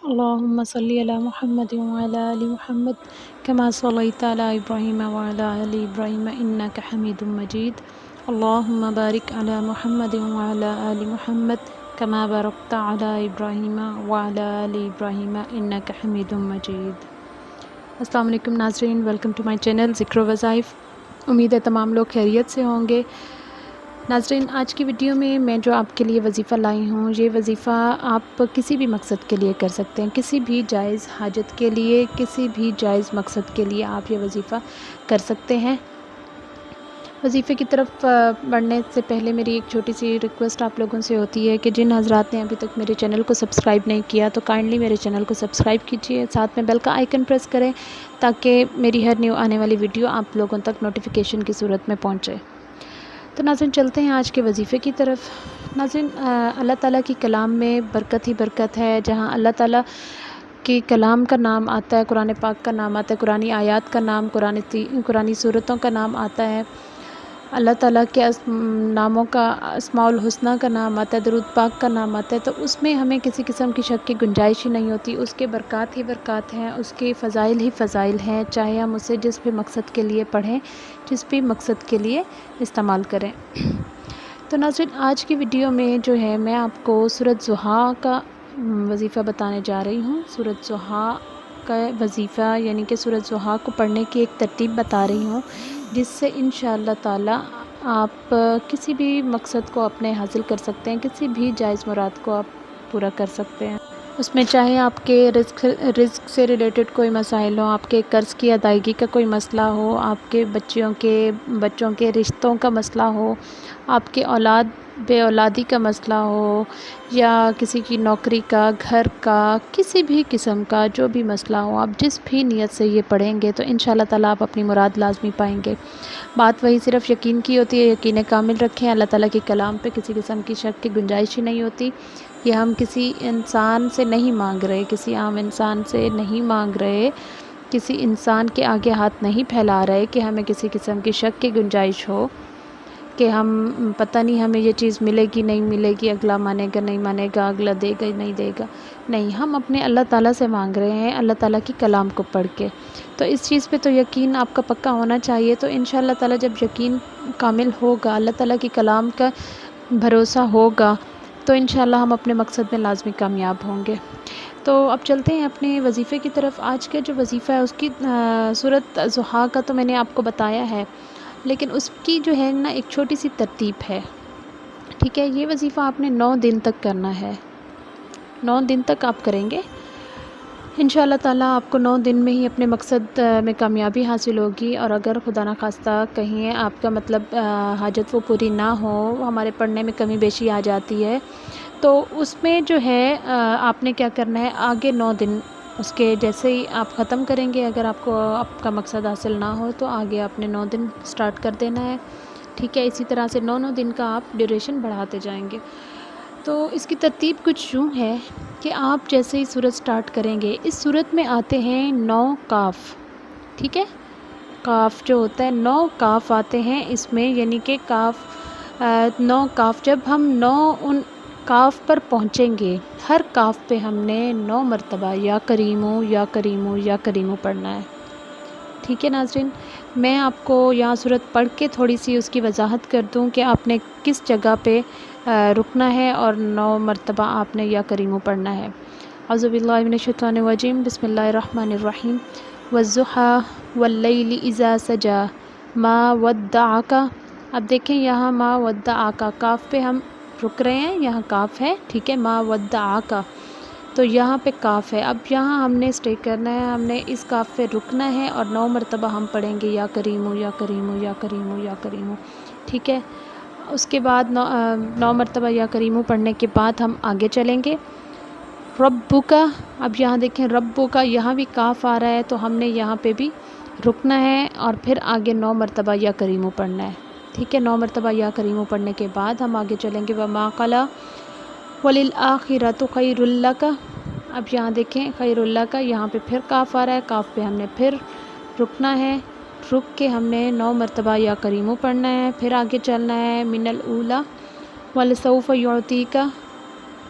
اللهم صل على محمد وعلى آل محمد كما صليت على إبراهيم وعلى آل إبراهيم إنك حميد مجيد. اللهم بارك على محمد وعلى آل محمد كما باركت على إبراهيم وعلى آل إبراهيم إنك حميد مجيد. السلام علیکم ناظرین، ویلکم ٹو مائی چینل ذکر و وظائف. امید ہے تمام لوگ خیریت سے ہوں گے. ناظرین، آج کی ویڈیو میں جو آپ کے لیے وظیفہ لائی ہوں، یہ وظیفہ آپ کسی بھی مقصد کے لیے کر سکتے ہیں. کسی بھی جائز حاجت کے لیے، کسی بھی جائز مقصد کے لیے آپ یہ وظیفہ کر سکتے ہیں. وظیفے کی طرف بڑھنے سے پہلے میری ایک چھوٹی سی ریکویسٹ آپ لوگوں سے ہوتی ہے کہ جن حضرات نے ابھی تک میرے چینل کو سبسکرائب نہیں کیا تو کائنڈلی میرے چینل کو سبسکرائب کیجئے، ساتھ میں بیل کا آئیکن پریس کریں تاکہ میری ہر نیو آنے والی ویڈیو آپ لوگوں تک نوٹیفیکیشن کی صورت میں پہنچے. تو ناظرین، چلتے ہیں آج کے وظیفے کی طرف. ناظرین، اللہ تعالیٰ کی کلام میں برکت ہی برکت ہے. جہاں اللہ تعالیٰ کے کلام کا نام آتا ہے، قرآن پاک کا نام آتا ہے، قرآنی آیات کا نام، قرآنی صورتوں کا نام آتا ہے، اللہ تعالیٰ کے ناموں کا، اسماء الحسنہ کا نام آتا ہے، درود پاک کا نام آتا ہے، تو اس میں ہمیں کسی قسم کی شک کی گنجائش ہی نہیں ہوتی. اس کے برکات ہی برکات ہیں، اس کے فضائل ہی فضائل ہیں، چاہے ہم اسے جس بھی مقصد کے لیے پڑھیں، جس بھی مقصد کے لیے استعمال کریں. تو ناظرین، آج کی ویڈیو میں جو ہے میں آپ کو سورۃ ضحیٰ کا وظیفہ بتانے جا رہی ہوں. سورۃ ضحیٰ کا وظیفہ یعنی کہ سورۃ ضحیٰ کو پڑھنے کی ایک ترتیب بتا رہی ہوں، جس سے انشاءاللہ تعالی آپ کسی بھی مقصد کو اپنے حاصل کر سکتے ہیں، کسی بھی جائز مراد کو آپ پورا کر سکتے ہیں. اس میں چاہے آپ کے رزق سے ریلیٹڈ کوئی مسائل ہوں، آپ کے قرض کی ادائیگی کا کوئی مسئلہ ہو، آپ کے بچوں کے رشتوں کا مسئلہ ہو، آپ کے بے اولادی کا مسئلہ ہو، یا کسی کی نوکری کا، گھر کا، کسی بھی قسم کا جو بھی مسئلہ ہو، آپ جس بھی نیت سے یہ پڑھیں گے تو انشاءاللہ تعالیٰ آپ اپنی مراد لازمی پائیں گے. بات وہی صرف یقین کی ہوتی ہے. یقین کامل رکھیں. اللہ تعالیٰ کے کلام پہ کسی قسم کی شک کی گنجائش ہی نہیں ہوتی. یہ ہم کسی انسان سے نہیں مانگ رہے، کسی عام انسان سے نہیں مانگ رہے، کسی انسان کے آگے ہاتھ نہیں پھیلا رہے کہ ہمیں کسی قسم کی شک کی گنجائش ہو کہ ہم پتہ نہیں ہمیں یہ چیز ملے گی نہیں ملے گی، اگلا مانے گا نہیں مانے گا، اگلا دے گا نہیں دے گا. نہیں، ہم اپنے اللہ تعالیٰ سے مانگ رہے ہیں، اللہ تعالیٰ کی کلام کو پڑھ کے. تو اس چیز پہ تو یقین آپ کا پکا ہونا چاہیے. تو انشاءاللہ تعالیٰ جب یقین کامل ہوگا، اللہ تعالیٰ کی کلام کا بھروسہ ہوگا، تو انشاءاللہ ہم اپنے مقصد میں لازمی کامیاب ہوں گے. تو اب چلتے ہیں اپنے وظیفے کی طرف. آج کا جو وظیفہ ہے اس کی سورۃ ضحیٰ کا تو میں نے آپ کو بتایا ہے، لیکن اس کی جو ہے نا ایک چھوٹی سی ترتیب ہے. ٹھیک ہے، یہ وظیفہ آپ نے 9 دن تک کرنا ہے. 9 دن تک آپ کریں گے انشاءاللہ تعالیٰ. آپ کو 9 دن میں ہی اپنے مقصد میں کامیابی حاصل ہوگی. اور اگر خدا نخواستہ کہیں آپ کا مطلب حاجت وہ پوری نہ ہو، ہمارے پڑھنے میں کمی بیشی آ جاتی ہے، تو اس میں جو ہے آپ نے کیا کرنا ہے، آگے 9 دن اس کے جیسے ہی آپ ختم کریں گے، اگر آپ کو آپ کا مقصد حاصل نہ ہو تو آگے آپ نے 9 دن سٹارٹ کر دینا ہے. ٹھیک ہے، اسی طرح سے 9 دن کا آپ ڈیوریشن بڑھاتے جائیں گے. تو اس کی ترتیب کچھ یوں ہے کہ آپ جیسے ہی سورت سٹارٹ کریں گے، اس سورت میں آتے ہیں 9 کاف. ٹھیک ہے، کاف جو ہوتا ہے 9 کاف آتے ہیں اس میں، یعنی کہ 9 کاف. جب ہم 9 ان کاف پر پہنچیں گے، ہر کاف پہ ہم نے 9 مرتبہ یا کریمو یا کریمو یا کریمو پڑھنا ہے. ٹھیک ہے ناظرین، میں آپ کو یہاں سورت پڑھ کے تھوڑی سی اس کی وضاحت کر دوں کہ آپ نے کس جگہ پہ رکنا ہے اور 9 مرتبہ آپ نے یا کریمو پڑھنا ہے. اعوذ باللہ من الشیطان الرجیم، بسم اللہ الرحمن الرحیم. والضحیٰ واللیل اذا سجا ما ودعک. اب دیکھیں یہاں ما ودعک کاف پہ ہم رک رہے ہیں، یہاں کاف ہے. ٹھیک ہے، ما ودعک، تو یہاں پہ کاف ہے. اب یہاں ہم نے اسٹے کرنا ہے، ہم نے اس کاف پہ رکنا ہے اور 9 مرتبہ ہم پڑھیں گے یا کریمو یا کریمو یا کریمو یا کریمو. ٹھیک ہے، اس کے بعد 9 مرتبہ یا کریمو پڑھنے کے بعد ہم آگے چلیں گے. ربک. اب یہاں دیکھیں ربک، یہاں بھی کاف آ رہا ہے تو ہم نے یہاں پہ بھی رکنا ہے اور پھر آگے 9 مرتبہ یا کریمو پڑھنا ہے. ٹھیک ہے، 9 مرتبہ یا کریمو پڑھنے کے بعد ہم آگے چلیں گے. وما قلا وللآخرۃ خیر لک. اب یہاں دیکھیں خیر لک، یہاں پہ پھر کاف آ رہا ہے، کاف پہ ہم نے پھر رکنا ہے. رک کے ہم نے 9 مرتبہ یا کریمو پڑھنا ہے. پھر آگے چلنا ہے. من الاولی ولسوف یعطیک.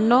9